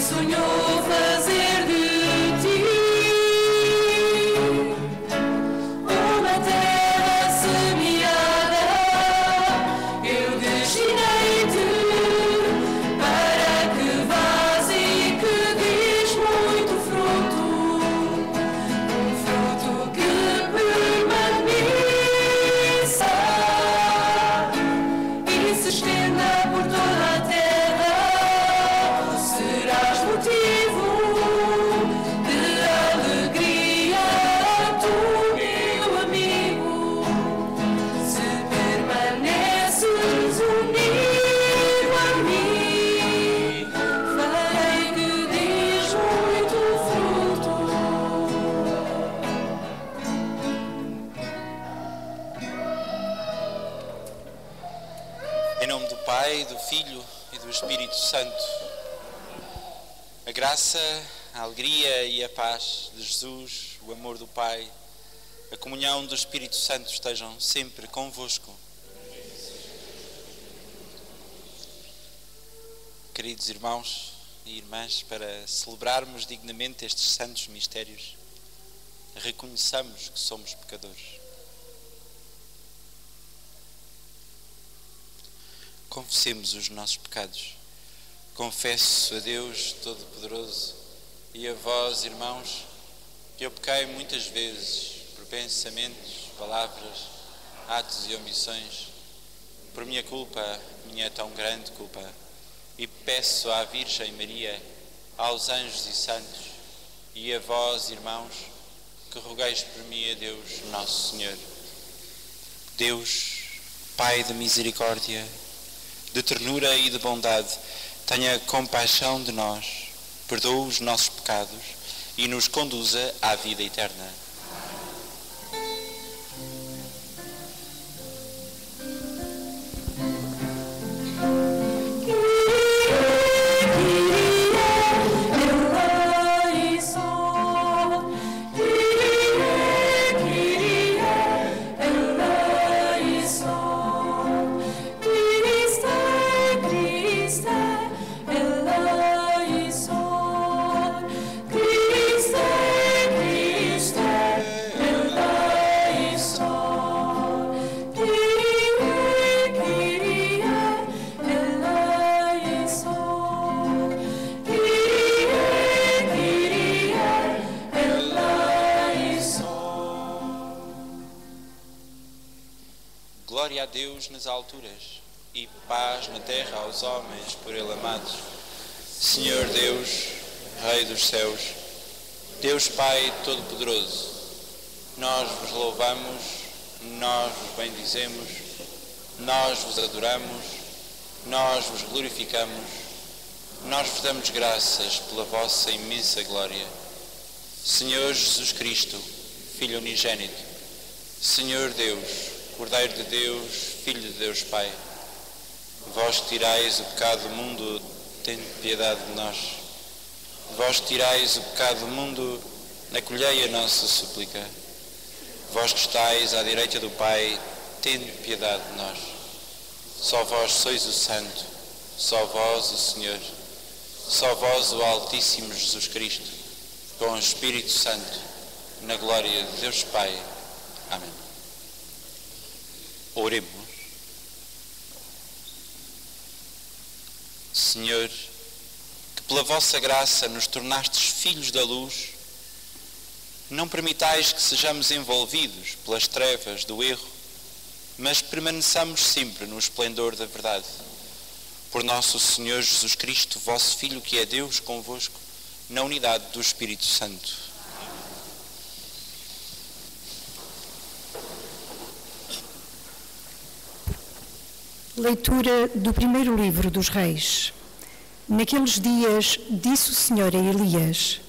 sonhou fazer de ti uma terra semeada. Eu destinei-te para que vás e que des muito fruto, um fruto que permaneça e se estenda por toda a terra. Serás motivo de alegria, tu, meu amigo, se permaneces unido a mim. Farei que des muito fruto. Em nome do Pai, do Filho e do Espírito Santo. A graça, a alegria e a paz de Jesus, o amor do Pai, a comunhão do Espírito Santo estejam sempre convosco. Queridos irmãos e irmãs, para celebrarmos dignamente estes santos mistérios, reconheçamos que somos pecadores. Confessemos os nossos pecados. Confesso a Deus Todo-Poderoso e a vós, irmãos, que eu pequei muitas vezes por pensamentos, palavras, atos e omissões, por minha culpa, minha tão grande culpa, e peço à Virgem Maria, aos anjos e santos, e a vós, irmãos, que rogueis por mim a Deus Nosso Senhor. Deus, Pai de misericórdia, de ternura e de bondade, tenha compaixão de nós, perdoe os nossos pecados e nos conduza à vida eterna. Glória a Deus nas alturas e paz na terra aos homens por Ele amados. Senhor Deus, Rei dos céus, Deus Pai Todo-Poderoso, nós vos louvamos, nós vos bendizemos, nós vos adoramos, nós vos glorificamos, nós vos damos graças pela vossa imensa glória. Senhor Jesus Cristo, Filho unigênito, Senhor Deus, Cordeiro de Deus, Filho de Deus Pai, vós que tirais o pecado do mundo, tende piedade de nós. Vós que tirais o pecado do mundo, acolhei a nossa súplica. Vós que estáis à direita do Pai, tende piedade de nós. Só vós sois o Santo, só vós o Senhor, só vós o Altíssimo Jesus Cristo, com o Espírito Santo, na glória de Deus Pai. Amém. Oremos. Senhor, que pela vossa graça nos tornastes filhos da luz, não permitais que sejamos envolvidos pelas trevas do erro, mas permaneçamos sempre no esplendor da verdade. Por nosso Senhor Jesus Cristo, vosso Filho, que é Deus convosco, na unidade do Espírito Santo. Leitura do primeiro livro dos Reis. Naqueles dias disse o Senhor a Elias: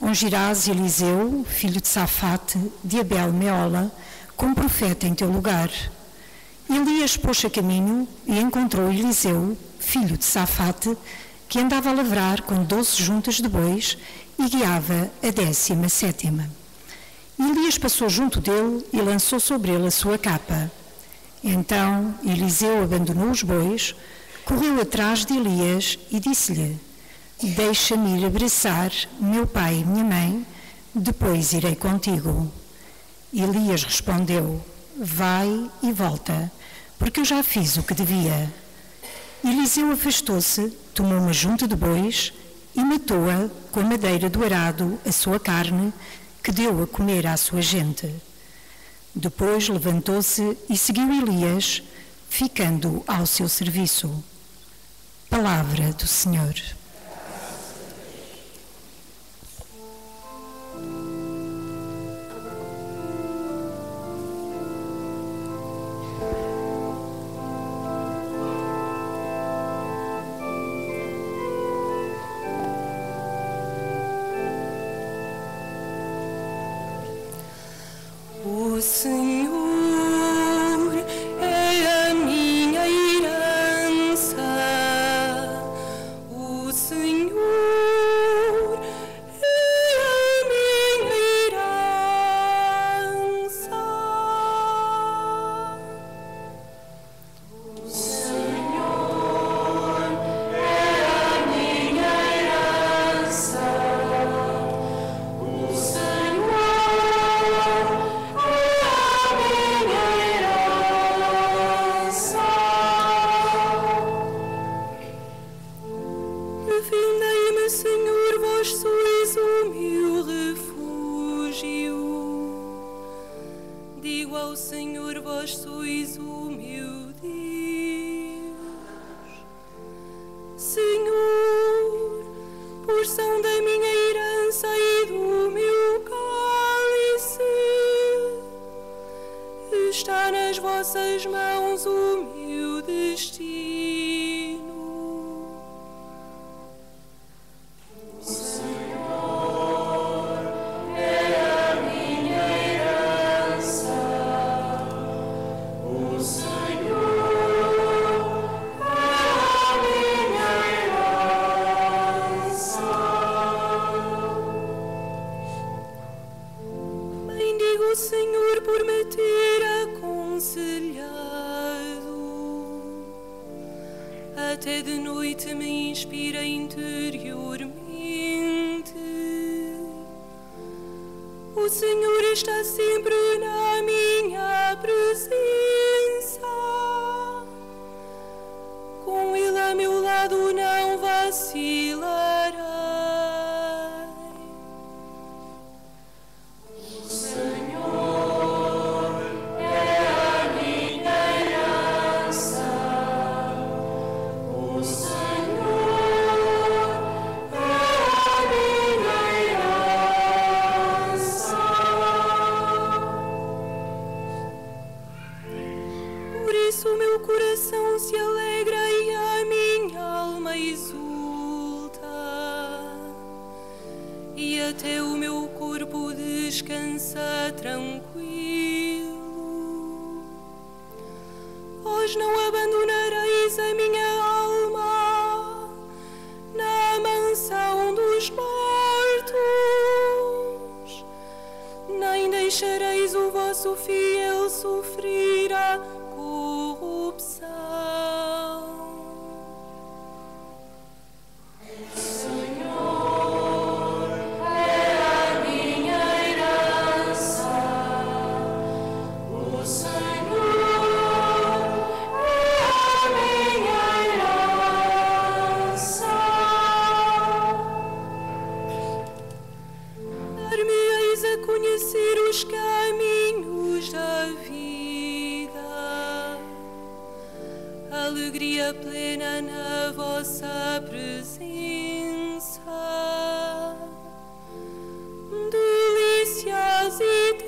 ungirás Eliseu, filho de Safate, de Abel-Meola, como profeta em teu lugar. Elias pôs-se a caminho e encontrou Eliseu, filho de Safate, que andava a lavrar com 12 juntas de bois e guiava a 17ª. Elias passou junto dele e lançou sobre ele a sua capa. Então Eliseu abandonou os bois, correu atrás de Elias e disse-lhe: Deixa-me ir abraçar meu pai e minha mãe, depois irei contigo. Elias respondeu: vai e volta, porque eu já fiz o que devia. Eliseu afastou-se, tomou uma junta de bois e matou-a com a madeira do arado, a sua carne, que deu a comer à sua gente. Depois levantou-se e seguiu Elias, ficando ao seu serviço. Palavra do Senhor. O Senhor é a minha herança, o Senhor é a minha herança. O Senhor é a minha herança, o Senhor. Defendei-me, Senhor, vós sois o meu refúgio. Digo ao Senhor, vós sois o meu Deus. Senhor, porção da minha herança e do meu cálice, está nas vossas mãos o meu destino. Bendigo o Senhor por me ter aconselhado. Até de noite me inspira interiormente. O Senhor está sempre na minha presença. Com Ele a meu lado não vacilarei. Por isso o meu coração se alegra e a minha alma exulta, e até o meu corpo descansa tranquilo. Vós não abandonareis a minha alma na mansão dos mortos, nem deixareis o vosso fiel sofrer a corrupção. O Senhor é a minha herança, o Senhor é a minha herança. Dar-me-eis a conhecer os caminhos da vida, alegria plena na vossa presença, delícias eternas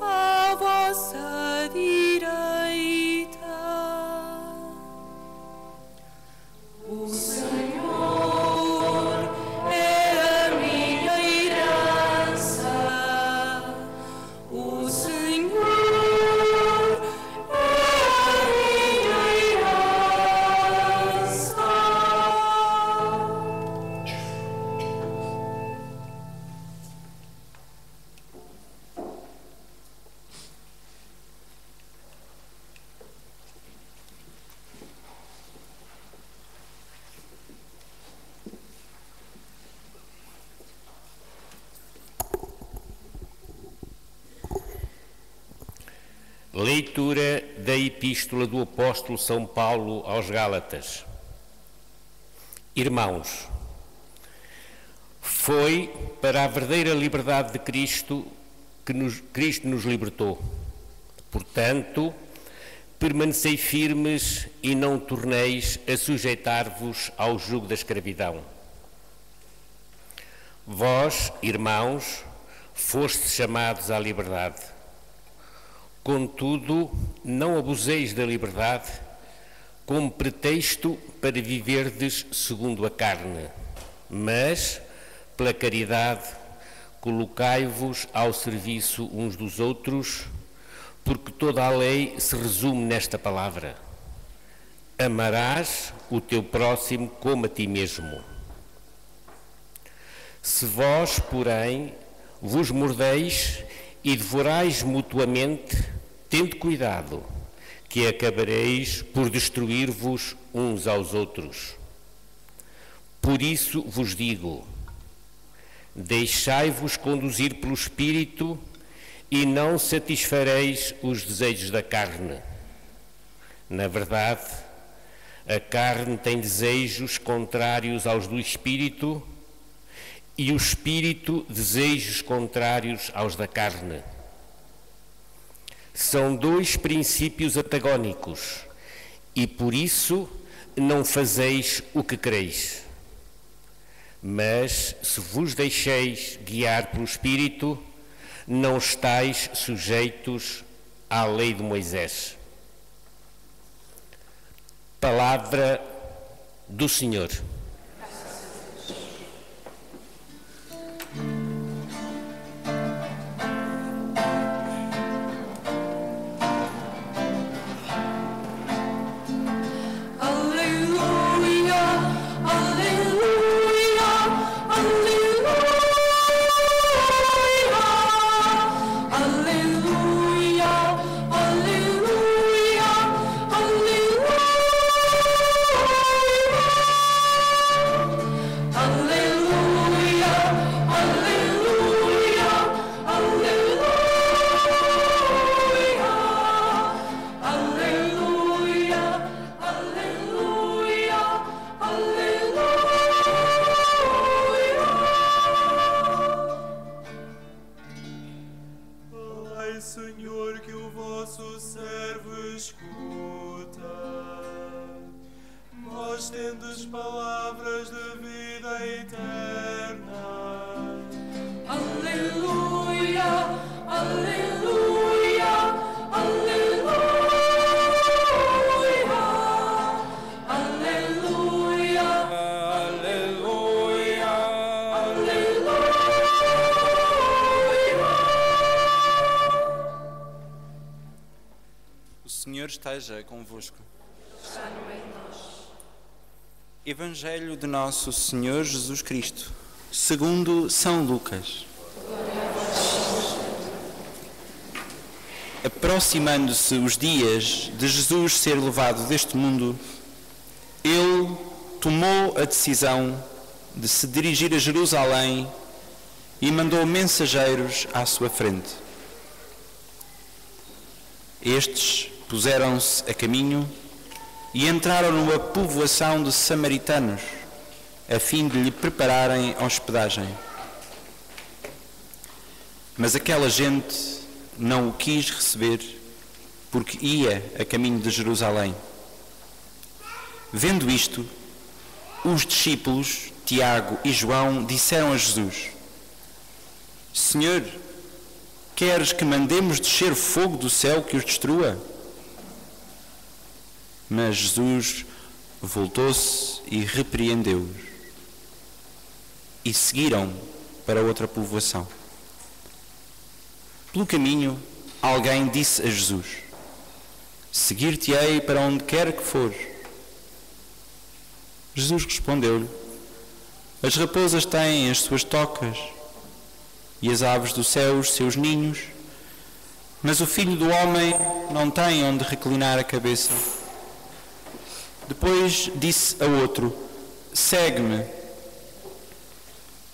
à vossa direita. O Senhor é a minha herança, o Senhor é a minha herança. Leitura da Epístola do Apóstolo São Paulo aos Gálatas. Irmãos, foi para a verdadeira liberdade de Cristo que Cristo nos libertou. Portanto, permanecei firmes e não torneis a sujeitar-vos ao jugo da escravidão. Vós, irmãos, fostes chamados à liberdade. Contudo, não abuseis da liberdade como pretexto para viverdes segundo a carne, mas, pela caridade, colocai-vos ao serviço uns dos outros, porque toda a lei se resume nesta palavra: amarás o teu próximo como a ti mesmo. Se vós, porém, vos mordeis e devorais mutuamente, tende cuidado, que acabareis por destruir-vos uns aos outros. Por isso vos digo, deixai-vos conduzir pelo Espírito e não satisfareis os desejos da carne. Na verdade, a carne tem desejos contrários aos do Espírito e o Espírito desejos contrários aos da carne. São dois princípios antagónicos e por isso não fazeis o que quereis. Mas se vos deixeis guiar pelo Espírito, não estáis sujeitos à lei de Moisés. Palavra do Senhor. Senhor, que o vosso servo escuta. Vós tendes palavras de vida eterna. Aleluia, aleluia, aleluia, aleluia, aleluia, aleluia. O Senhor esteja convosco. Evangelho de Nosso Senhor Jesus Cristo, segundo São Lucas. Aproximando-se os dias de Jesus ser levado deste mundo, ele tomou a decisão de se dirigir a Jerusalém e mandou mensageiros à sua frente. Estes puseram-se a caminho e entraram numa povoação de samaritanos, a fim de lhe prepararem hospedagem. Mas aquela gente não o quis receber, porque ia a caminho de Jerusalém. Vendo isto, os discípulos, Tiago e João, disseram a Jesus: Senhor, queres que mandemos descer fogo do céu que os destrua? Mas Jesus voltou-se e repreendeu-os. E seguiram para outra povoação. Pelo caminho, alguém disse a Jesus: Seguir-te-ei para onde quer que fores. Jesus respondeu-lhe: As raposas têm as suas tocas e as aves do céu os seus ninhos, mas o Filho do Homem não tem onde reclinar a cabeça. Depois disse a outro: Segue-me.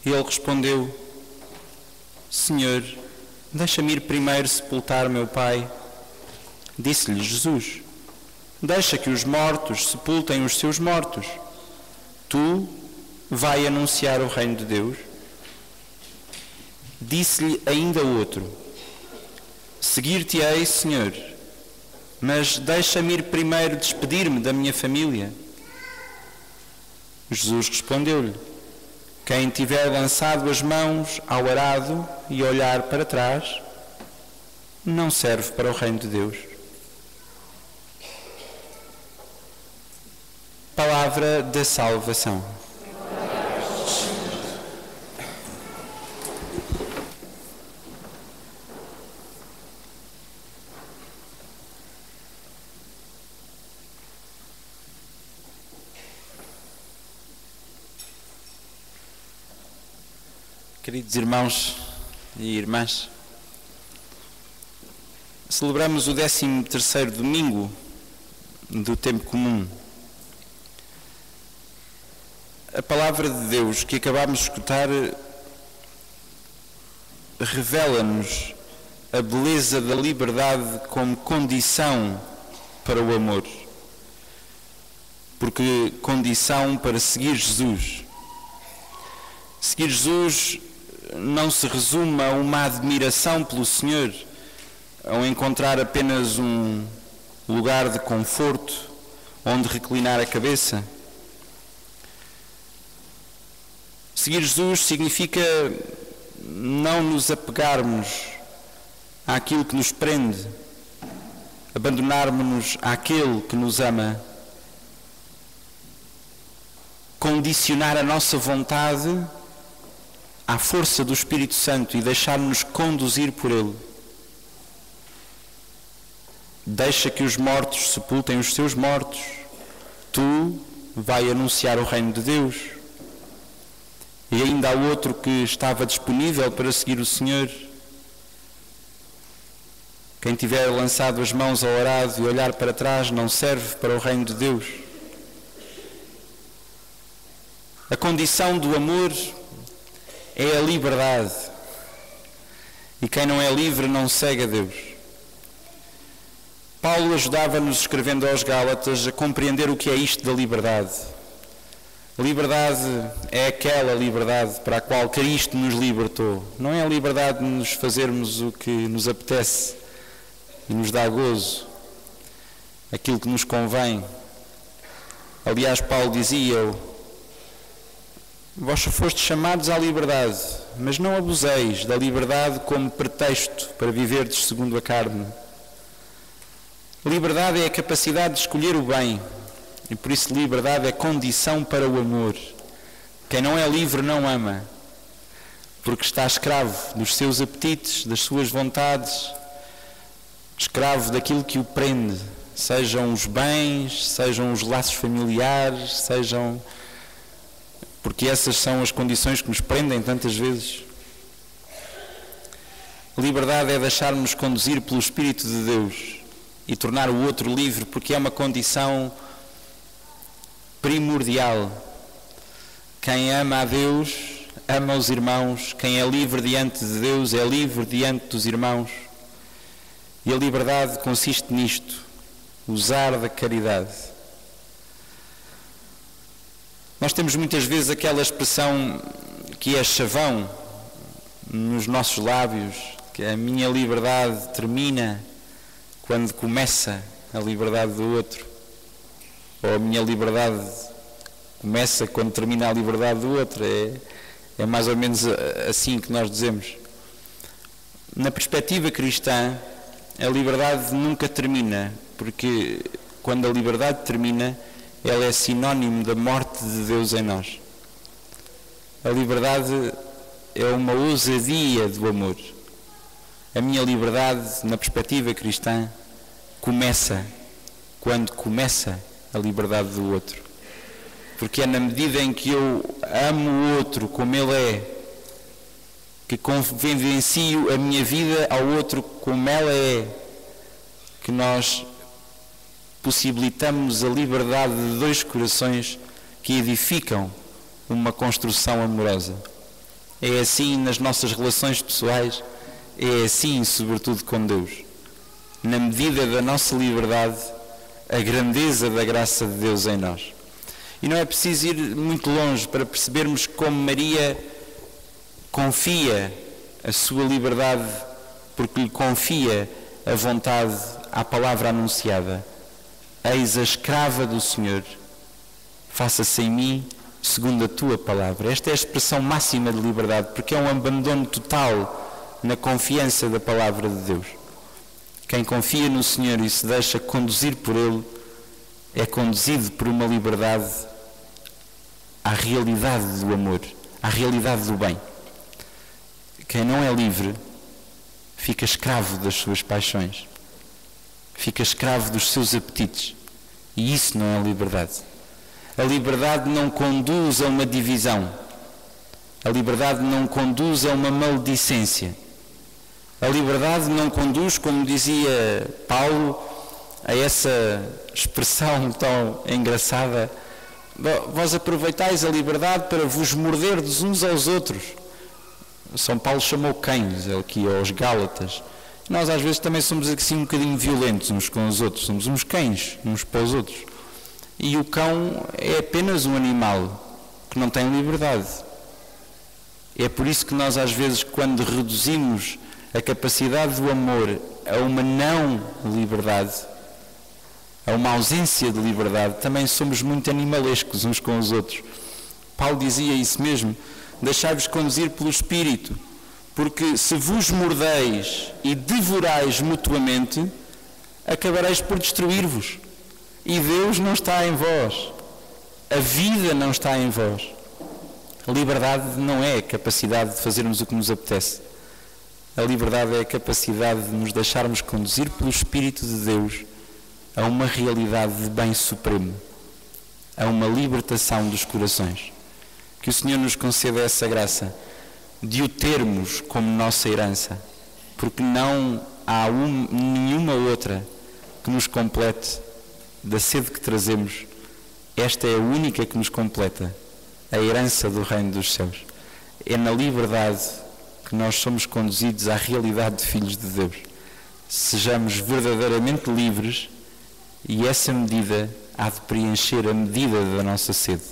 E ele respondeu: Senhor, deixa-me ir primeiro sepultar meu pai. Disse-lhe Jesus: deixa que os mortos sepultem os seus mortos. Tu vai anunciar o reino de Deus? Disse-lhe ainda outro: seguir-te-ei, Senhor, mas deixa-me ir primeiro despedir-me da minha família. Jesus respondeu-lhe: quem tiver lançado as mãos ao arado e olhar para trás, não serve para o reino de Deus. Palavra da salvação. Queridos irmãos e irmãs, celebramos o 13º domingo do tempo comum. A palavra de Deus que acabamos de escutar revela-nos a beleza da liberdade como condição para o amor, porque condição para seguir Jesus. Seguir Jesus não se resume a uma admiração pelo Senhor, ao encontrar apenas um lugar de conforto onde reclinar a cabeça. Seguir Jesus significa não nos apegarmos àquilo que nos prende, abandonarmos-nos àquele que nos ama, condicionar a nossa vontade à força do Espírito Santo e deixar-nos conduzir por Ele. Deixa que os mortos sepultem os seus mortos. Tu vai anunciar o reino de Deus. E ainda há outro que estava disponível para seguir o Senhor. Quem tiver lançado as mãos ao arado e olhar para trás não serve para o reino de Deus. A condição do amor é a liberdade. E quem não é livre não segue a Deus. Paulo ajudava-nos, escrevendo aos Gálatas, a compreender o que é isto da liberdade. A liberdade é aquela liberdade para a qual Cristo nos libertou. Não é a liberdade de nos fazermos o que nos apetece e nos dá gozo, aquilo que nos convém. Aliás, Paulo dizia: vós fostes chamados à liberdade, mas não abuseis da liberdade como pretexto para viverdes segundo a carne. Liberdade é a capacidade de escolher o bem, e por isso liberdade é condição para o amor. Quem não é livre não ama, porque está escravo dos seus apetites, das suas vontades, escravo daquilo que o prende, sejam os bens, sejam os laços familiares, sejam... porque essas são as condições que nos prendem tantas vezes. Liberdade é deixar-nos conduzir pelo Espírito de Deus e tornar o outro livre, porque é uma condição primordial. Quem ama a Deus, ama os irmãos. Quem é livre diante de Deus, é livre diante dos irmãos. E a liberdade consiste nisto, usar da caridade. Nós temos muitas vezes aquela expressão que é chavão nos nossos lábios, que a minha liberdade termina quando começa a liberdade do outro, ou a minha liberdade começa quando termina a liberdade do outro. É mais ou menos assim que nós dizemos. Na perspectiva cristã, a liberdade nunca termina, porque quando a liberdade termina, ela é sinónimo da morte de Deus em nós. A liberdade é uma ousadia do amor. A minha liberdade, na perspectiva cristã, começa quando começa a liberdade do outro. Porque é na medida em que eu amo o outro como ele é, que convencio a minha vida ao outro como ela é, que nós possibilitamos a liberdade de dois corações que edificam uma construção amorosa. É assim nas nossas relações pessoais, é assim sobretudo com Deus. na medida da nossa liberdade, a grandeza da graça de Deus em nós. E não é preciso ir muito longe para percebermos como Maria confia a sua liberdade, porque lhe confia a vontade à palavra anunciada. Eis a escrava do Senhor, faça-se em mim segundo a tua palavra. Esta é a expressão máxima de liberdade, porque é um abandono total na confiança da palavra de Deus. Quem confia no Senhor e se deixa conduzir por Ele é conduzido por uma liberdade à realidade do amor, à realidade do bem. Quem não é livre fica escravo das suas paixões, fica escravo dos seus apetites, e isso não é liberdade. A liberdade não conduz a uma divisão, a liberdade não conduz a uma maledicência, a liberdade não conduz, como dizia Paulo, a essa expressão tão engraçada: vós aproveitais a liberdade para vos morderdes uns aos outros. São Paulo chamou cães aqui aos Gálatas. Nós às vezes também somos assim um bocadinho violentos uns com os outros, somos uns cães uns para os outros. E o cão é apenas um animal que não tem liberdade. É por isso que nós às vezes, quando reduzimos a capacidade do amor a uma não liberdade, a uma ausência de liberdade, também somos muito animalescos uns com os outros. Paulo dizia isso mesmo: deixai-vos conduzir pelo Espírito, porque se vos mordeis e devorais mutuamente, acabareis por destruir-vos. E Deus não está em vós, a vida não está em vós. A liberdade não é a capacidade de fazermos o que nos apetece. A liberdade é a capacidade de nos deixarmos conduzir pelo Espírito de Deus a uma realidade de bem supremo, a uma libertação dos corações. Que o Senhor nos conceda essa graça de o termos como nossa herança, porque não há nenhuma outra que nos complete da sede que trazemos. Esta é a única que nos completa, a herança do reino dos céus. É na liberdade que nós somos conduzidos à realidade de filhos de Deus. Sejamos verdadeiramente livres, e essa medida há de preencher a medida da nossa sede.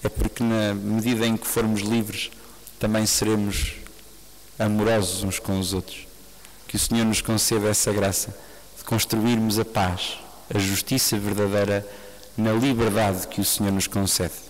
É porque na medida em que formos livres, também seremos amorosos uns com os outros. Que o Senhor nos conceda essa graça de construirmos a paz, a justiça verdadeira na liberdade que o Senhor nos concede.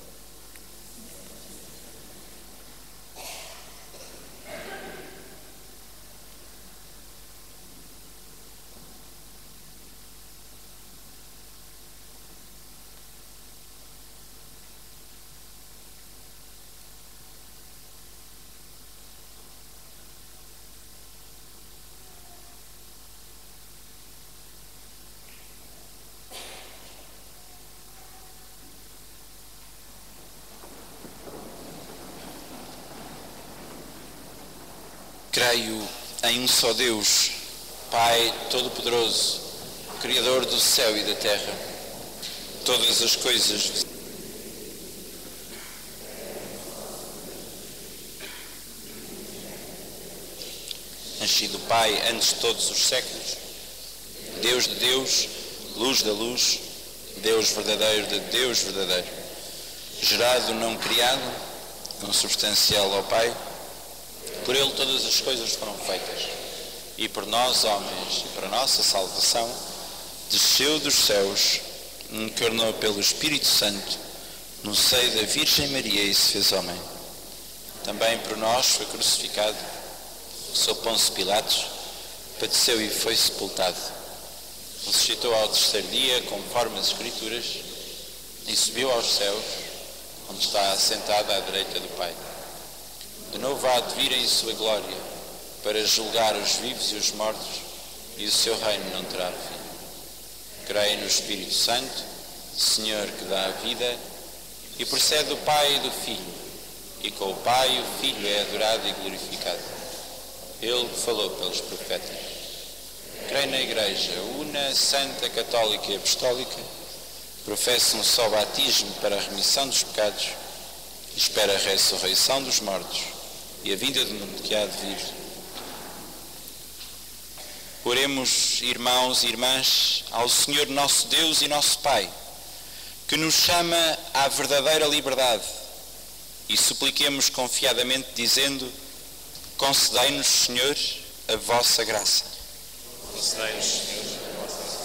Creio em um só Deus, Pai Todo-Poderoso, Criador do céu e da terra. Todas as coisas nascido do Pai antes de todos os séculos, Deus de Deus, luz da luz, Deus verdadeiro de Deus verdadeiro, gerado, não criado, consubstancial ao Pai. Por Ele todas as coisas foram feitas, e por nós, homens, e para a nossa salvação, desceu dos céus, encarnou pelo Espírito Santo, no seio da Virgem Maria e se fez homem. Também por nós foi crucificado, sob Pôncio Pilatos, padeceu e foi sepultado. Ressuscitou ao terceiro dia, conforme as Escrituras, e subiu aos céus, onde está assentado à direita do Pai. De novo há de vir em sua glória, para julgar os vivos e os mortos, e o seu reino não terá fim. Creio no Espírito Santo, Senhor que dá a vida, e procede do Pai e do Filho, e com o Pai e o Filho é adorado e glorificado. Ele falou pelos profetas. Creio na Igreja, una, santa, católica e apostólica, professo um só batismo para a remissão dos pecados, e espera a ressurreição dos mortos e a vinda do mundo que há de vir. Oremos, irmãos e irmãs, ao Senhor nosso Deus e nosso Pai, que nos chama à verdadeira liberdade, e supliquemos confiadamente, dizendo: concedei-nos, Senhor, a vossa graça. Concedei-nos, Senhor, a vossa graça.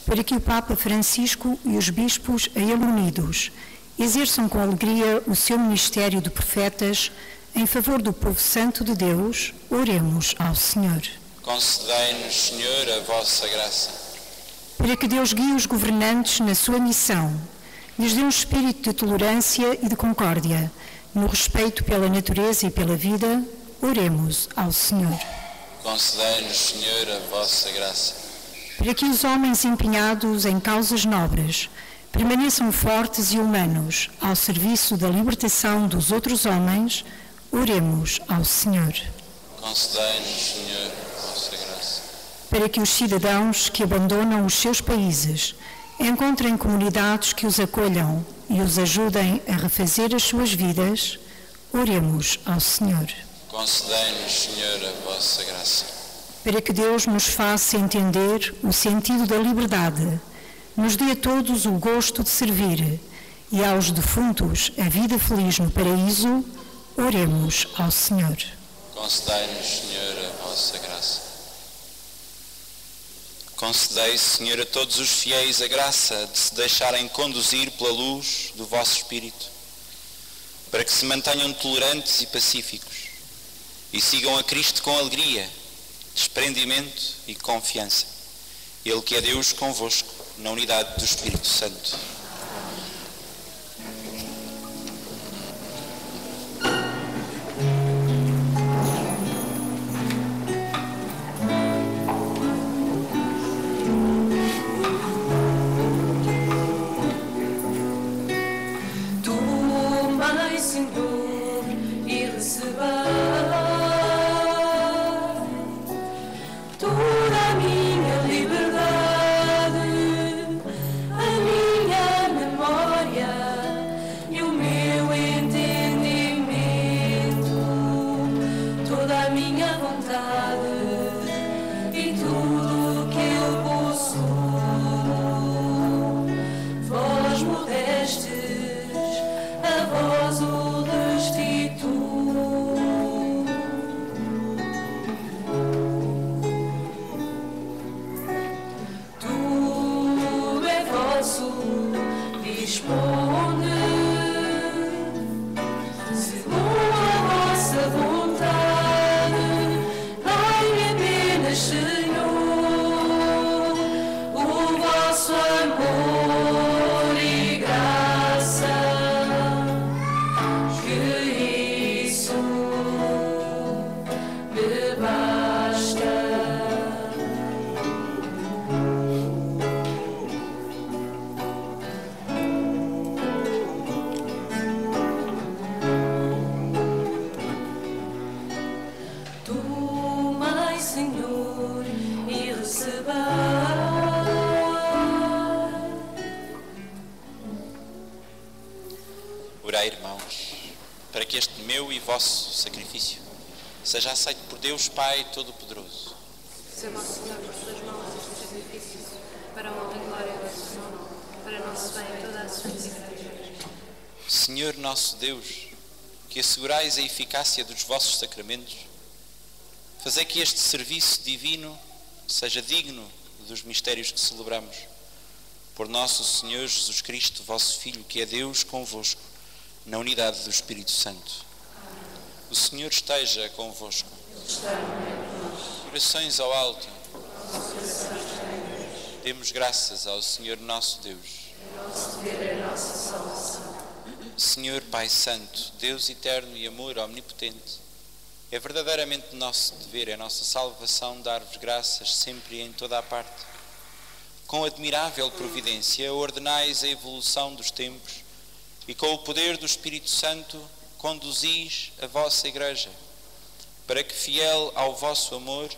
Para que o Papa Francisco e os bispos a ele unidos exerçam com alegria o seu ministério de profetas em favor do povo santo de Deus, oremos ao Senhor. Concedei-nos, Senhor, a vossa graça. Para que Deus guie os governantes na sua missão, lhes dê um espírito de tolerância e de concórdia, no respeito pela natureza e pela vida, oremos ao Senhor. Concedei-nos, Senhor, a vossa graça. Para que os homens empenhados em causas nobres permaneçam fortes e humanos ao serviço da libertação dos outros homens, oremos ao Senhor. Concedei-nos, Senhor, a vossa graça. Para que os cidadãos que abandonam os seus países encontrem comunidades que os acolham e os ajudem a refazer as suas vidas, oremos ao Senhor. Concedei-nos, Senhor, a vossa graça. Para que Deus nos faça entender o sentido da liberdade, nos dê a todos o gosto de servir e aos defuntos a vida feliz no paraíso, oremos ao Senhor. Concedei-nos, Senhor, a vossa graça. Concedei, Senhor, a todos os fiéis a graça de se deixarem conduzir pela luz do vosso Espírito, para que se mantenham tolerantes e pacíficos e sigam a Cristo com alegria, desprendimento e confiança. Ele que é Deus convosco, na unidade do Espírito Santo. Orai, irmãos, para que este meu e vosso sacrifício seja aceito por Deus Pai Todo-Poderoso. Receba, Senhor, por suas mãos este sacrifício, para a honra e glória do seu nome, para nosso bem e toda a santa igreja. Senhor nosso Deus, que assegurais a eficácia dos vossos sacramentos, fazei que este serviço divino seja digno dos mistérios que celebramos. Por nosso Senhor Jesus Cristo, vosso Filho, que é Deus convosco, na unidade do Espírito Santo. O Senhor esteja convosco. Corações ao alto. Demos graças ao Senhor nosso Deus. Senhor Pai Santo, Deus eterno e amor omnipotente, é verdadeiramente nosso dever, é nossa salvação dar-vos graças sempre e em toda a parte. Com admirável providência ordenais a evolução dos tempos e com o poder do Espírito Santo conduzis a vossa Igreja, para que, fiel ao vosso amor,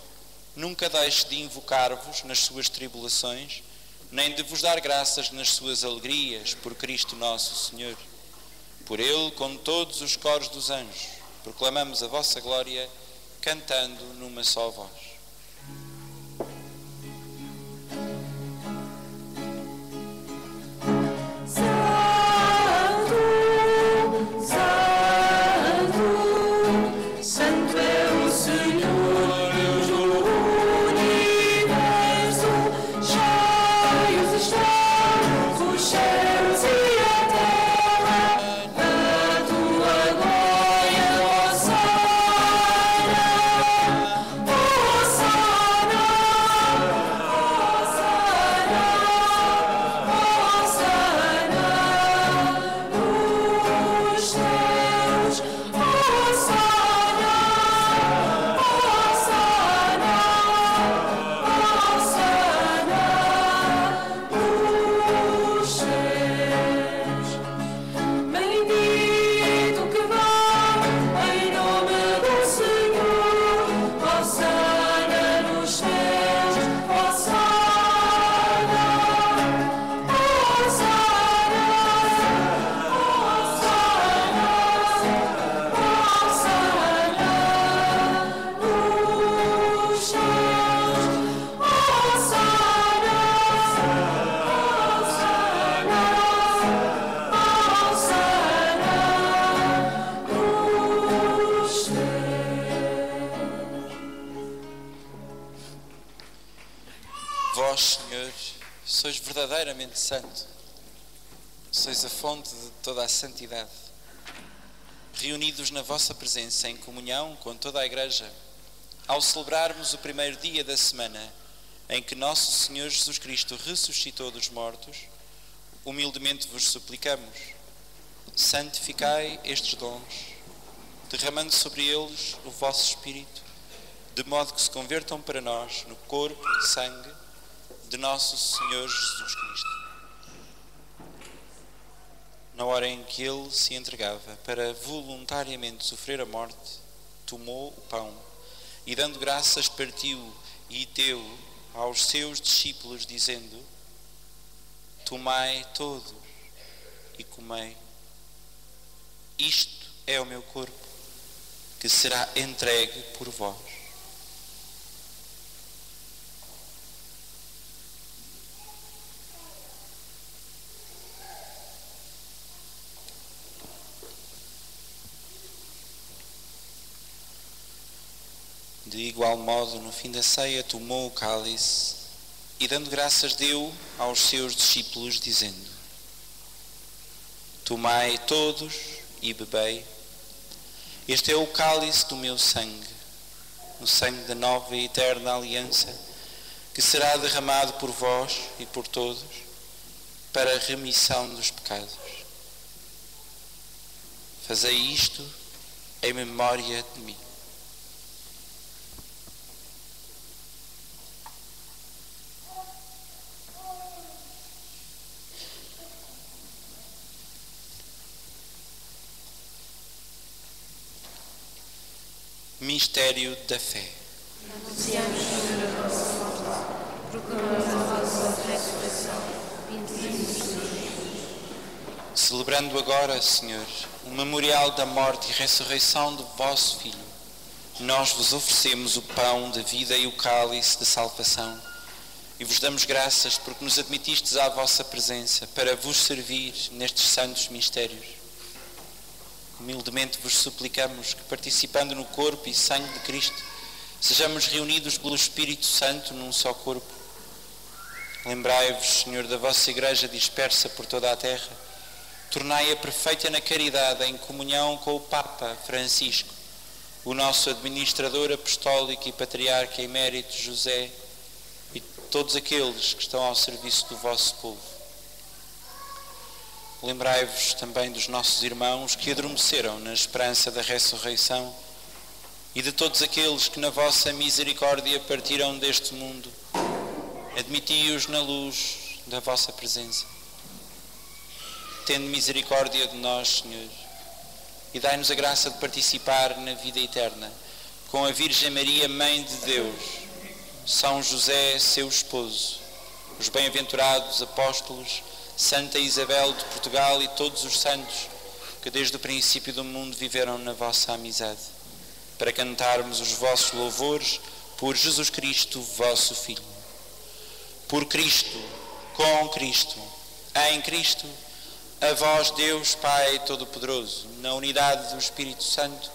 nunca deixe de invocar-vos nas suas tribulações, nem de vos dar graças nas suas alegrias, por Cristo nosso Senhor. Por Ele, com todos os coros dos anjos, proclamamos a vossa glória, cantando numa só voz. Vós, Senhor, sois verdadeiramente santo. Sois a fonte de toda a santidade. Reunidos na vossa presença em comunhão com toda a Igreja, ao celebrarmos o primeiro dia da semana em que nosso Senhor Jesus Cristo ressuscitou dos mortos, humildemente vos suplicamos, santificai estes dons, derramando sobre eles o vosso Espírito, de modo que se convertam para nós no corpo e sangue de nosso Senhor Jesus Cristo. Na hora em que ele se entregava para voluntariamente sofrer a morte, tomou o pão e, dando graças, partiu e deu aos seus discípulos, dizendo: tomai todos e comei. Isto é o meu corpo, que será entregue por vós. De igual modo, no fim da ceia, tomou o cálice e, dando graças, deu aos seus discípulos, dizendo: tomai todos e bebei. Este é o cálice do meu sangue, o sangue da nova e eterna aliança, que será derramado por vós e por todos para a remissão dos pecados. Fazei isto em memória de mim. Mistério da fé. Anunciamos a vossa morte, proclamamos a vossa ressurreição, Celebrando agora, Senhor, o memorial da morte e ressurreição do vosso Filho, nós vos oferecemos o pão da vida e o cálice da salvação e vos damos graças porque nos admitistes à vossa presença para vos servir nestes santos mistérios. Humildemente vos suplicamos que, participando no corpo e sangue de Cristo, sejamos reunidos pelo Espírito Santo num só corpo. Lembrai-vos, Senhor, da vossa Igreja dispersa por toda a terra. Tornai-a perfeita na caridade, em comunhão com o Papa Francisco, o nosso administrador apostólico e patriarca emérito José, e todos aqueles que estão ao serviço do vosso povo. Lembrai-vos também dos nossos irmãos que adormeceram na esperança da ressurreição e de todos aqueles que na vossa misericórdia partiram deste mundo. Admiti-os na luz da vossa presença. Tende misericórdia de nós, Senhor, e dai-nos a graça de participar na vida eterna com a Virgem Maria, Mãe de Deus, São José, seu esposo, os bem-aventurados apóstolos, Santa Isabel de Portugal e todos os santos que desde o princípio do mundo viveram na vossa amizade, para cantarmos os vossos louvores por Jesus Cristo, vosso Filho. Por Cristo, com Cristo, em Cristo, a vós, Deus Pai Todo-Poderoso, na unidade do Espírito Santo,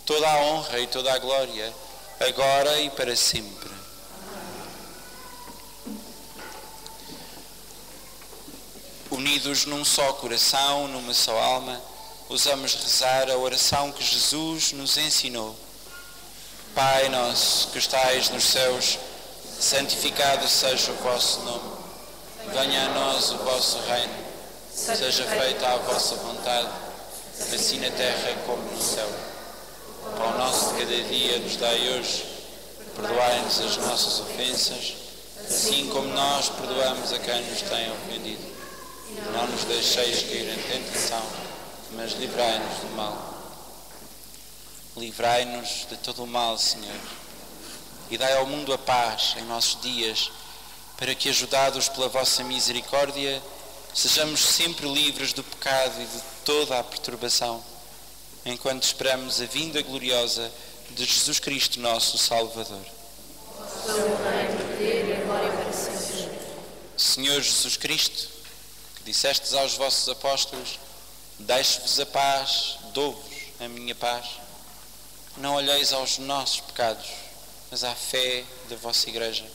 toda a honra e toda a glória, agora e para sempre. Unidos num só coração, numa só alma, ousamos rezar a oração que Jesus nos ensinou. Pai nosso, que estais nos céus, santificado seja o vosso nome. Venha a nós o vosso reino. Seja feita a vossa vontade, assim na terra como no céu. O pão nosso de cada dia nos dai hoje. Perdoai-nos as nossas ofensas, assim como nós perdoamos a quem nos tem ofendido. Não nos deixeis cair em tentação, mas livrai-nos do mal. Livrai-nos de todo o mal, Senhor, e dai ao mundo a paz em nossos dias, para que, ajudados pela vossa misericórdia, sejamos sempre livres do pecado e de toda a perturbação, enquanto esperamos a vinda gloriosa de Jesus Cristo, nosso Salvador. Senhor Jesus Cristo, que dissestes aos vossos apóstolos: deixo-vos a paz, dou-vos a minha paz. Não olheis aos nossos pecados, mas à fé da vossa Igreja.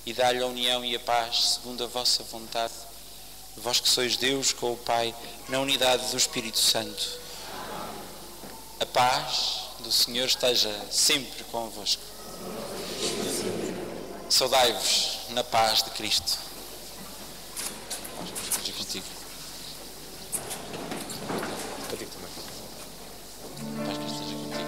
e dá-lhe a união e a paz segundo a vossa vontade, vós que sois Deus com o Pai, na unidade do Espírito Santo. A paz do Senhor esteja sempre convosco. Saudai-vos na paz de Cristo. Esteja contigo. Contigo também. Paz que esteja contigo.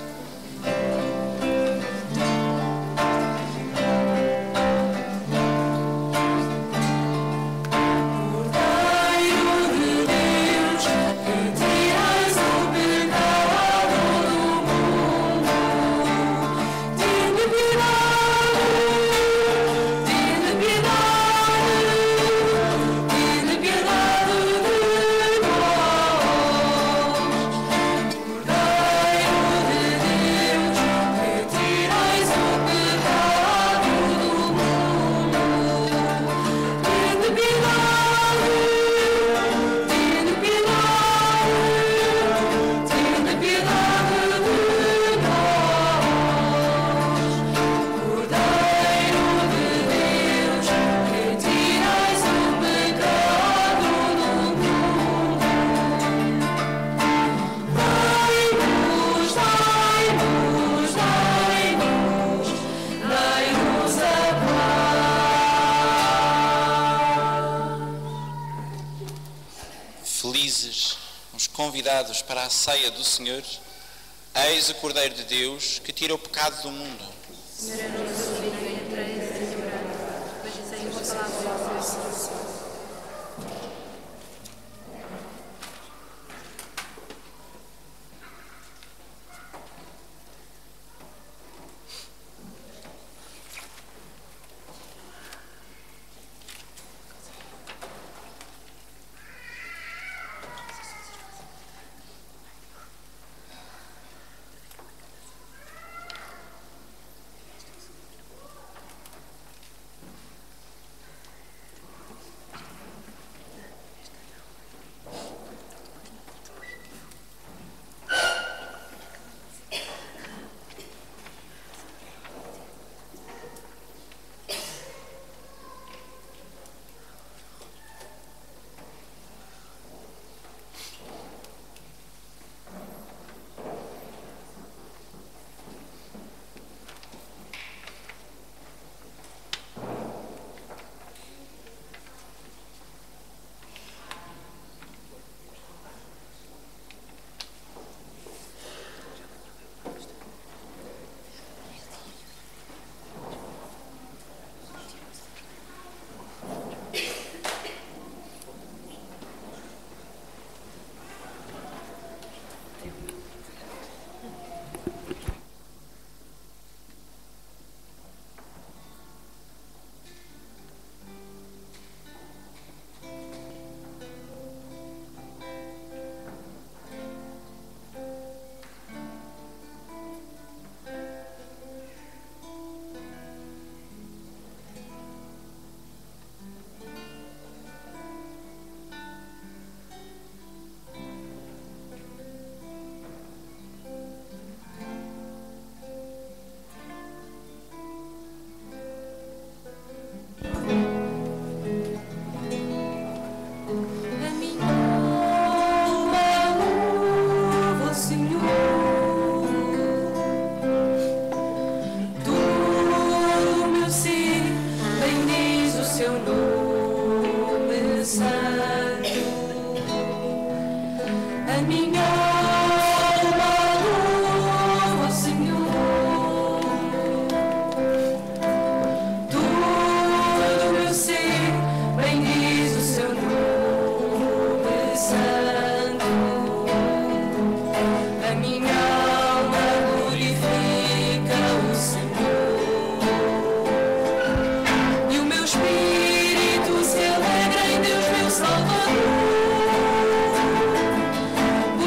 Convidados para a ceia do Senhor, eis o Cordeiro de Deus que tira o pecado do mundo. Senhor, eu não sou digno de entrar em teu reino, mas dizei uma palavra ao Senhor.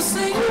Senhor.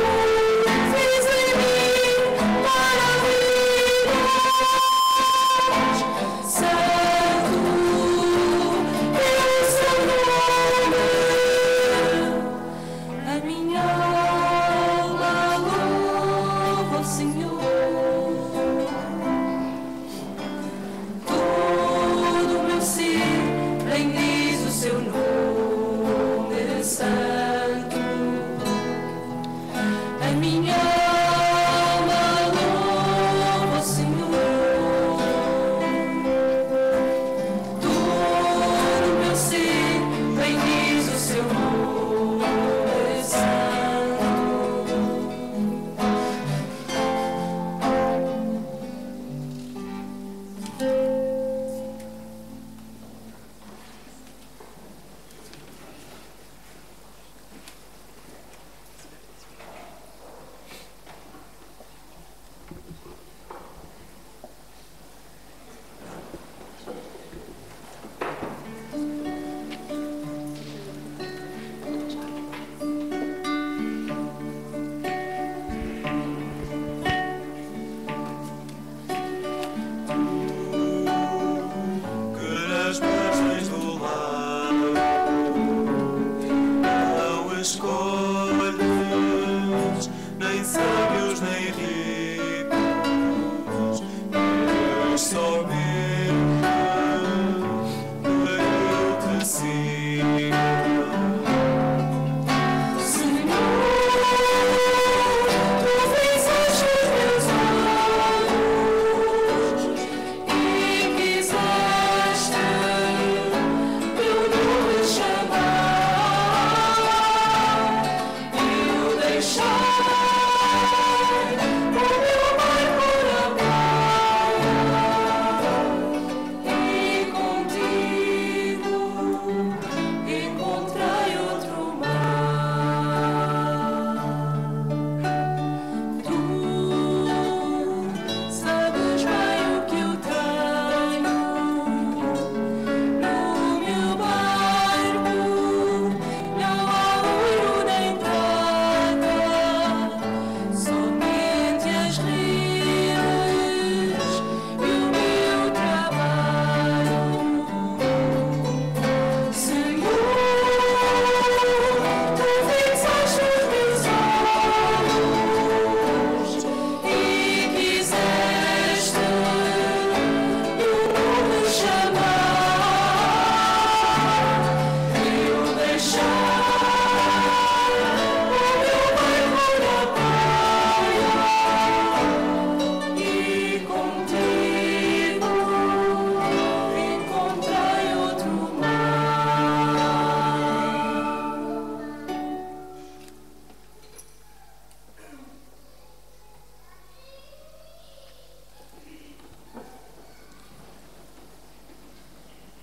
escolhes, nem sábios nem ricos, és somente para eu te sigo.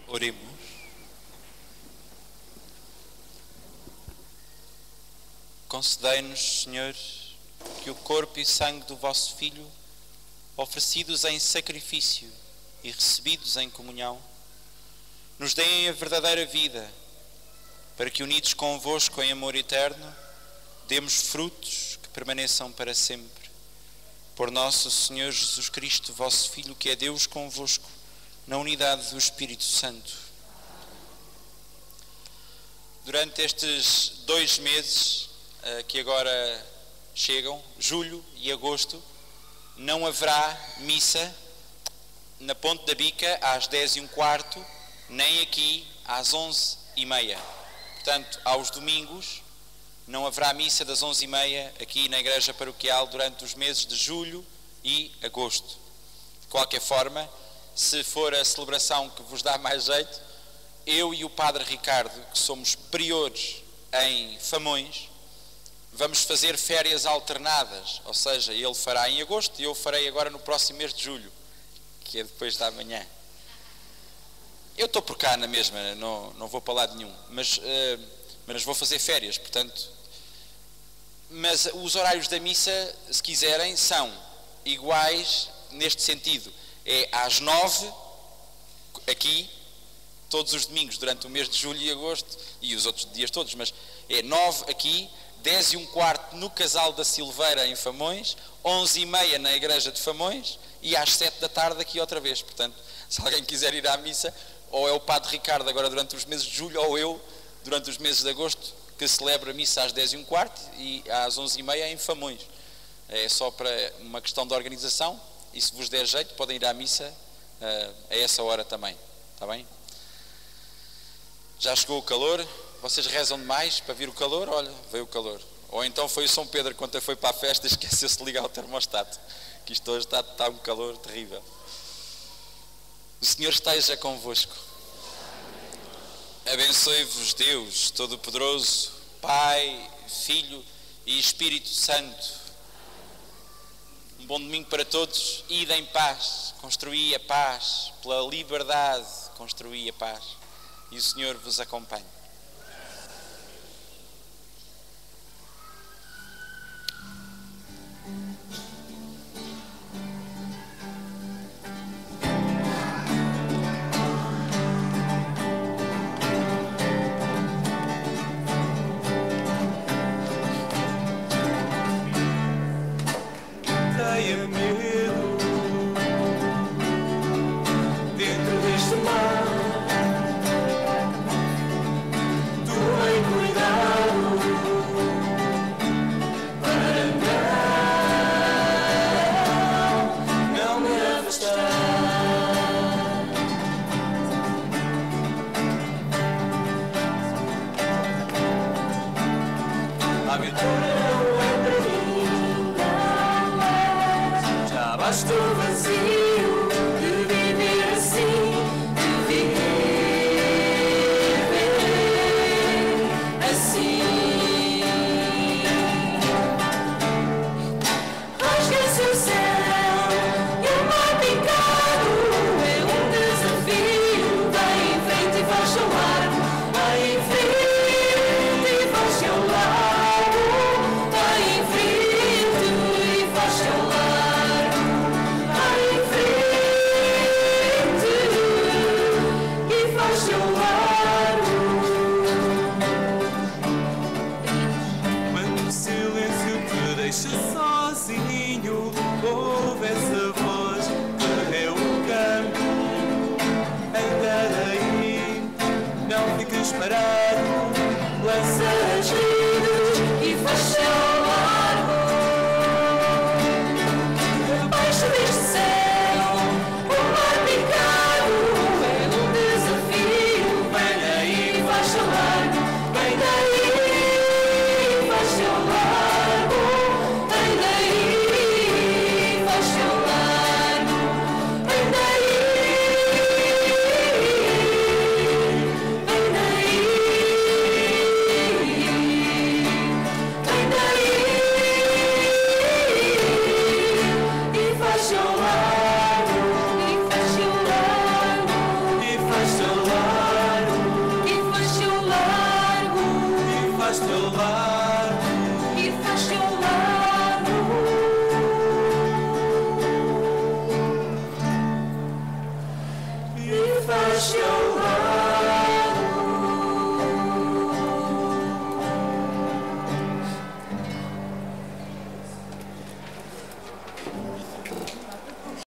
Oremos. Concedei-nos, Senhor, que o corpo e sangue do vosso Filho, oferecidos em sacrifício e recebidos em comunhão, nos deem a verdadeira vida, para que, unidos convosco em amor eterno, demos frutos que permaneçam para sempre. Por nosso Senhor Jesus Cristo, vosso Filho, que é Deus convosco, na unidade do Espírito Santo. Durante estes 2 meses que agora chegam, julho e agosto, não haverá missa na Ponte da Bica às 10h15, nem aqui às 11h30. Portanto, aos domingos não haverá missa das 11h30 aqui na Igreja Paroquial durante os meses de julho e agosto. De qualquer forma, se for a celebração que vos dá mais jeito, eu e o Padre Ricardo, que somos priores em Famões, vamos fazer férias alternadas, ou seja, ele fará em agosto e eu farei agora no próximo mês de julho, que é depois da manhã. Eu estou por cá na mesma, não vou para lado nenhum, mas vou fazer férias, portanto. Mas os horários da missa, se quiserem, são iguais neste sentido. É às 9, aqui, todos os domingos, durante o mês de julho e agosto, e os outros dias todos, mas é 9 aqui, 10h15 no Casal da Silveira, em Famões, 11h30 na Igreja de Famões, e às 7 da tarde aqui outra vez. Portanto, se alguém quiser ir à missa, ou é o Padre Ricardo agora durante os meses de julho, ou eu durante os meses de agosto, que celebra a missa às 10h15 e às 11h30 em Famões. É só para uma questão de organização. E se vos der jeito, podem ir à missa a essa hora também, está bem? Já chegou o calor, vocês rezam demais para vir o calor, olha, veio o calor. Ou então foi o São Pedro, quando foi para a festa, esqueceu-se de ligar o termostato, que isto hoje está um calor terrível. O Senhor esteja convosco. Abençoe-vos Deus Todo-Poderoso, Pai, Filho e Espírito Santo. Um bom domingo para todos. Ide em paz, construí a paz, pela liberdade construí a paz. E o Senhor vos acompanhe. Tenha medo dentro deste mar. Basta o vazio de viver assim, de viver assim. Rasga-se o céu e o mar picado, é um desafio. Vai em frente e faz seu largo, vai em frente e faz seu largo, vai em frente e faz seu largo. Sozinho, ouve essa voz que é o canto. Anda aí, não fiques parado.